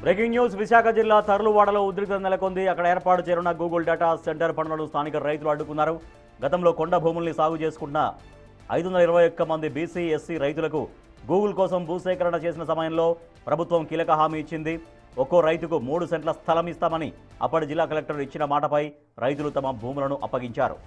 Breaking news Visakha జిల్లా తర్లువాడలో ఉద్రిక్తత నెలకొంది. అక్కడ ఏర్పాటు చేయనున్న గూగుల్ డేటా సెంటర్ పనులను స్థానిక రైతులు అడ్డుకున్నారు. గతంలో కొండ భూముల్ని సాగు చేసుకున్న 521 మంది బీసీ ఎస్సీ రైతులకు గూగుల్ కోసం భూసేకరణ చేసిన సమయంలో ప్రభుత్వం కీలక హామీ ఇచ్చింది. ఒక్కో రైతుకు 3 సెంట్ల స్థలం ఇస్తామని అప్పటి జిల్లా కలెక్టర్ ఇచ్చిన మాటపై రైతులు తమ భూములను అప్పగించారు.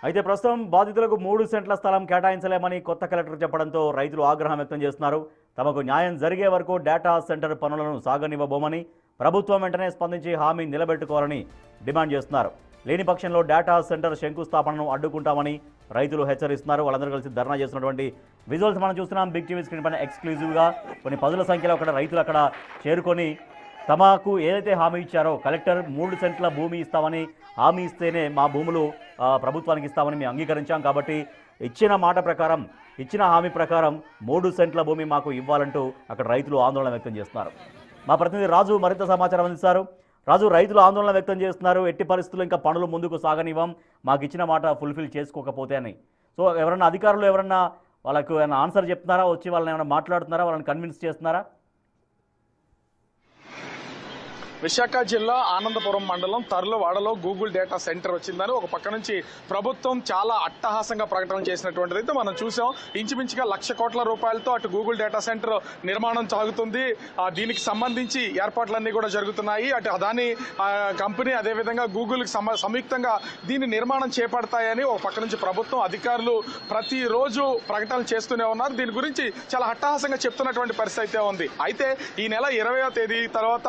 అయితే ప్రస్తుతం బాధితులకు 3 సెంట్ల స్థలం కేటాయించలేమని కొత్త కలెక్టర్ చెప్పడంతో రైతులు ఆగ్రహం వ్యక్తం చేస్తున్నారు. తమకు న్యాయం జరిగే వరకు డేటా సెంటర్ పనులను సాగనివ్వబోమని ప్రభుత్వం వెంటనే స్పందించి హామీ నిలబెట్టుకోవాలని డిమాండ్ చేస్తున్నారు. లేని పక్షంలో డేటా సెంటర్ శంకుస్థాపనను అడ్డుకుంటామని రైతులు హెచ్చరిస్తున్నారు. వాళ్ళందరూ కలిసి ధర్నా చేస్తున్నటువంటి విజువల్స్ మనం చూస్తున్నాం. బిగ్ టీవీ స్క్రీన్ పైన ఎక్స్క్లూజివ్గా కొన్ని పదుల సంఖ్యలో అక్కడ రైతులు అక్కడ చేరుకొని తమకు ఏదైతే హామీ ఇచ్చారో కలెక్టర్ 3 సెంట్ల భూమి ఇస్తామని హామీ ఇస్తేనే మా భూములు ప్రభుత్వానికి ఇస్తామని మేము అంగీకరించాం, కాబట్టి ఇచ్చిన మాట ప్రకారం ఇచ్చిన హామీ ప్రకారం 3 సెంట్ల భూమి మాకు ఇవ్వాలంటూ అక్కడ రైతులు ఆందోళన వ్యక్తం చేస్తున్నారు. మా ప్రతినిధి రాజు మరింత సమాచారం అందిస్తారు. రాజు, రైతులు ఆందోళన వ్యక్తం చేస్తున్నారు. ఎట్టి పరిస్థితుల్లో ఇంకా పనులు ముందుకు సాగనివ్వం, మాకు ఇచ్చిన మాట ఫుల్ఫిల్ చేసుకోకపోతే అని. సో ఎవరన్నా అధికారులు ఎవరన్నా వాళ్ళకు ఏమైనా ఆన్సర్ చెప్తున్నారా, వచ్చి వాళ్ళని ఏమైనా మాట్లాడుతున్నారా, వాళ్ళని కన్విన్స్ చేస్తున్నారా? విశాఖ జిల్లా ఆనందపురం మండలం తర్లువాడలో గూగుల్ డేటా సెంటర్ వచ్చిందని ఒక పక్క నుంచి ప్రభుత్వం చాలా అట్టహాసంగా ప్రకటన చేసినటువంటిది అయితే మనం చూసాం. ఇంచుమించుగా 1,00,000 కోట్ల రూపాయలతో అటు గూగుల్ డేటా సెంటర్ నిర్మాణం సాగుతుంది. దీనికి సంబంధించి ఏర్పాట్లన్నీ కూడా జరుగుతున్నాయి. అటు అదాని కంపెనీ అదేవిధంగా గూగుల్కి సంయుక్తంగా దీని నిర్మాణం చేపడతాయని ఒక పక్క నుంచి ప్రభుత్వం అధికారులు ప్రతిరోజు ప్రకటనలు చేస్తూనే ఉన్నారు. దీని గురించి చాలా అట్టహాసంగా చెప్తున్నటువంటి పరిస్థితి అయితే ఉంది. అయితే ఈ నెల 20వ తేదీ తర్వాత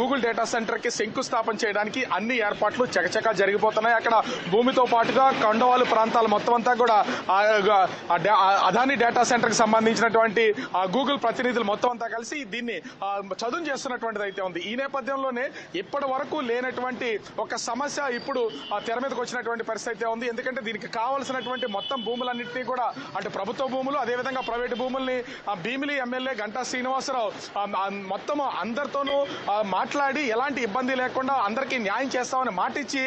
గూగుల్ డేటా సెంటర్ కి శంకుస్థాపన చేయడానికి అన్ని ఏర్పాట్లు చకచకా జరిగిపోతున్నాయి. అక్కడ భూమితో పాటుగా కొండవాలు ప్రాంతాలు మొత్తం అంతా కూడా అదాని డేటా సెంటర్ కి సంబంధించినటువంటి గూగుల్ ప్రతినిధులు మొత్తం అంతా కలిసి దీన్ని చదువు చేస్తున్నటువంటిది అయితే ఉంది. ఈ నేపథ్యంలోనే ఇప్పటి వరకు లేనటువంటి ఒక సమస్య ఇప్పుడు తెర మీదకి వచ్చినటువంటి పరిస్థితి అయితే ఉంది. ఎందుకంటే దీనికి కావాల్సినటువంటి మొత్తం భూములన్నింటినీ కూడా అటు ప్రభుత్వ భూములు అదేవిధంగా ప్రైవేటు భూముల్ని భీమిలి ఎమ్మెల్యే గంటా శ్రీనివాసరావు మొత్తం అందరితోనూ మాట్లాడి ఎలాంటి ఇబ్బంది లేకుండా అందరికీ న్యాయం చేస్తామని మాటిచ్చి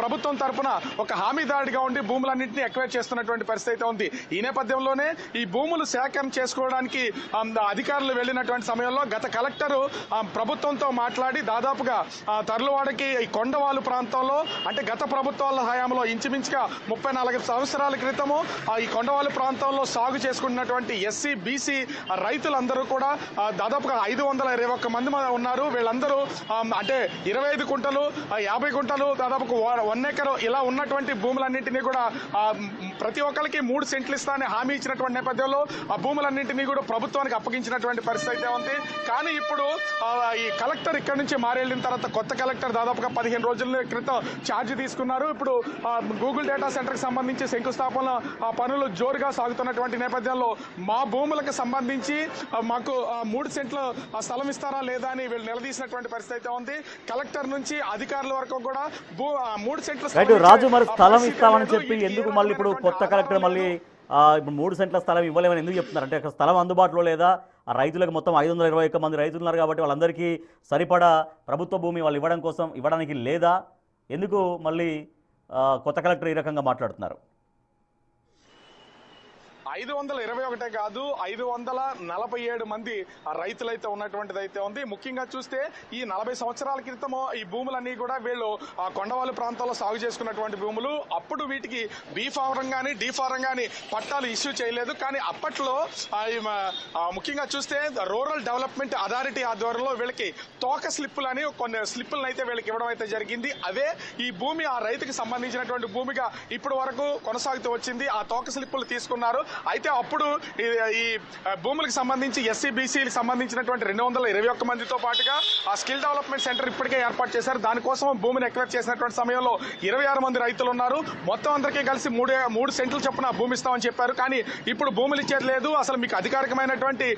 ప్రభుత్వం తరఫున ఒక హామీదారుడిగా ఉండి భూములన్నింటినీ ఎక్వైర్ చేస్తున్నటువంటి పరిస్థితి ఉంది. ఈ నేపథ్యంలోనే ఈ భూములు సేకరణ చేసుకోవడానికి అధికారులు వెళ్లినటువంటి సమయంలో గత కలెక్టర్ ప్రభుత్వంతో మాట్లాడి దాదాపుగా తర్లువాడకి ఈ కొండవాలు ప్రాంతంలో అంటే గత ప్రభుత్వాల హయాంలో ఇంచుమించుగా 34 సంవత్సరాల క్రితము ఈ కొండవాలు ప్రాంతంలో సాగు చేసుకున్నటువంటి ఎస్సీ బీసీ రైతులందరూ కూడా దాదాపుగా 521 మంది ఉన్నారు. వీళ్ళందరూ అంటే 25 గుంటలు 50 గుంటలు దాదాపు 1 ఎకరు ఇలా ఉన్నటువంటి భూములన్నింటినీ కూడా ప్రతి ఒక్కరికి 3 సెంట్లు ఇస్తానని హామీ ఇచ్చినటువంటి నేపథ్యంలో ఆ భూములన్నింటినీ కూడా ప్రభుత్వానికి అప్పగించినటువంటి పరిస్థితి అయితే ఉంది. కానీ ఇప్పుడు ఈ కలెక్టర్ ఇక్కడ నుంచి మారెళ్ళిన తర్వాత కొత్త కలెక్టర్ దాదాపుగా 15 రోజుల క్రితం ఛార్జ్ తీసుకున్నారు. ఇప్పుడు గూగుల్ డేటా సెంటర్ కి సంబంధించి శంకుస్థాపన పనులు జోరుగా సాగుతున్నటువంటి నేపథ్యంలో మా భూములకు సంబంధించి మాకు 3 సెంట్ల స్థలం ఇస్తారా లేదా అని వీళ్ళు నిలదీసినటువంటి పరిస్థితి అయితే ఉంది. కలెక్టర్ నుంచి అధికారుల వరకు కూడా 3 సెంట్ల రాజు మరి స్థలం ఇస్తామని చెప్పి ఎందుకు మళ్ళీ ఇప్పుడు కొత్త కలెక్టర్ మళ్ళీ ఇప్పుడు 3 సెంట్ల స్థలం ఇవ్వలేమని ఎందుకు చెప్తున్నారు? అంటే స్థలం అందుబాటులో లేదా? రైతులకు మొత్తం 521 మంది రైతులు ఉన్నారు కాబట్టి వాళ్ళందరికీ సరిపడా ప్రభుత్వ భూమి వాళ్ళు ఇవ్వడానికి లేదా? ఎందుకు మళ్ళీ కొత్త కలెక్టర్ ఈ రకంగా మాట్లాడుతున్నారు? 521 కాదు 547 మంది రైతులైతే ఉన్నటువంటిది అయితే ఉంది. ముఖ్యంగా చూస్తే ఈ 40 సంవత్సరాల క్రితము ఈ భూములన్నీ కూడా వీళ్ళు కొండవాలు ప్రాంతాల్లో సాగు చేసుకున్నటువంటి భూములు. అప్పుడు వీటికి బీ ఫారం కానీ డి ఫారం కానీ పట్టాలు ఇష్యూ చేయలేదు. కానీ అప్పట్లో ముఖ్యంగా చూస్తే రూరల్ డెవలప్మెంట్ అథారిటీ ఆధ్వర్యంలో వీళ్ళకి తోక స్లిప్పులు అని కొన్ని స్లిప్పులను అయితే వీళ్ళకి ఇవ్వడం అయితే జరిగింది. అదే ఈ భూమి ఆ రైతుకి సంబంధించినటువంటి భూమిగా ఇప్పటి వరకు కొనసాగుతూ వచ్చింది. ఆ తోక స్లిప్పులు తీసుకున్నారు. అయితే అప్పుడు ఈ భూములకు సంబంధించి ఎస్సీ బీసీలకు సంబంధించినటువంటి 221 మందితో పాటుగా ఆ స్కిల్ డెవలప్మెంట్ సెంటర్ ఇప్పటికే ఏర్పాటు చేశారు. దానికోసం భూమిని ఎక్వైర్ చేసినటువంటి సమయంలో 26 మంది రైతులు ఉన్నారు. మొత్తం అందరికీ కలిసి మూడు సెంట్లు చొప్పున భూమి ఇస్తామని చెప్పారు. కానీ ఇప్పుడు భూములు ఇచ్చేది లేదు, అసలు మీకు అధికారికమైనటువంటి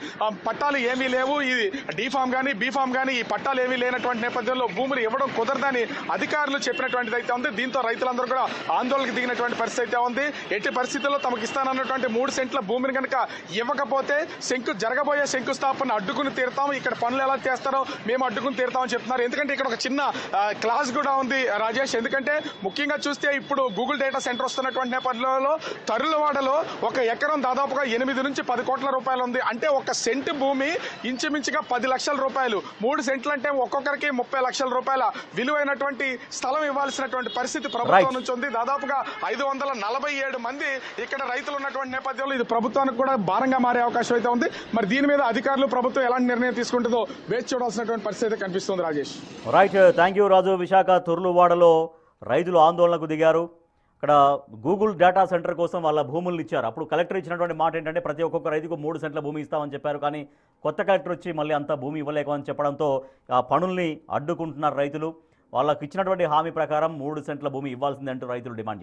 పట్టాలు ఏమీ లేవు, ఇది డి ఫామ్ కానీ బి ఫామ్ కానీ ఈ పట్టాలు ఏమీ లేనటువంటి నేపథ్యంలో భూములు ఇవ్వడం కుదరదని అధికారులు చెప్పినటువంటిది అయితే ఉంది. దీంతో రైతులందరూ కూడా ఆందోళనకు దిగినటువంటి పరిస్థితి అయితే ఉంది. ఎట్టి పరిస్థితుల్లో తమకు ఇస్తానన్నటువంటి 3 సెంట్ల భూమిని కనుక ఇవ్వకపోతే జరగబోయే శంకుస్థాపన అడ్డుకుని తీరుతాం, ఇక్కడ పనులు ఎలా చేస్తారో మేము అడ్డుకుని తీరుతామని చెప్తున్నారు. ఎందుకంటే ఇక్కడ ఒక చిన్న క్లాస్ కూడా ఉంది రాజేష్. ఎందుకంటే ముఖ్యంగా చూస్తే ఇప్పుడు గూగుల్ డేటా సెంటర్ వస్తున్నటువంటి నేపథ్యంలో తరులవాడలో ఒక ఎకరం దాదాపుగా 8 నుంచి 10 కోట్ల రూపాయలు ఉంది. అంటే ఒక సెంటు భూమి ఇంచుమించుగా 10 లక్షల రూపాయలు. 3 సెంట్లు అంటే ఒక్కొక్కరికి 30 లక్షల రూపాయల విలువైనటువంటి స్థలం ఇవ్వాల్సినటువంటి పరిస్థితి ప్రభుత్వం నుంచి ఉంది. దాదాపుగా 547 మంది ఇక్కడ రైతులు ఉన్నటువంటి నేపథ్యంలో ఇది ప్రభుత్వానికి కూడా భారంగా మారే అవకాశం అయితే ఉంది. మరి దీని మీద అధికారులు ప్రభుత్వం ఎలాంటి నిర్ణయం తీసుకుంటుందో వేచి చూడాల్సినటువంటి పరిస్థితి కనిపిస్తుంది రాజేష్. రైట్, థ్యాంక్ యూ రాజు. విశాఖ తుర్లువాడలో రైతులు ఆందోళనకు దిగారు. ఇక్కడ గూగుల్ డేటా సెంటర్ కోసం వాళ్ళ భూములను ఇచ్చారు. అప్పుడు కలెక్టర్ ఇచ్చినటువంటి మాట ఏంటంటే ప్రతి ఒక్కొక్క రైతుకు 3 సెంట్ల భూమి ఇస్తామని చెప్పారు. కానీ కొత్త కలెక్టర్ వచ్చి మళ్ళీ అంత భూమి ఇవ్వలేకని చెప్పడంతో ఆ పనుల్ని అడ్డుకుంటున్నారు రైతులు. వాళ్ళకి ఇచ్చినటువంటి హామీ ప్రకారం 3 సెంట్ల భూమి ఇవ్వాల్సిందంటూ రైతులు డిమాండ్ చేశారు.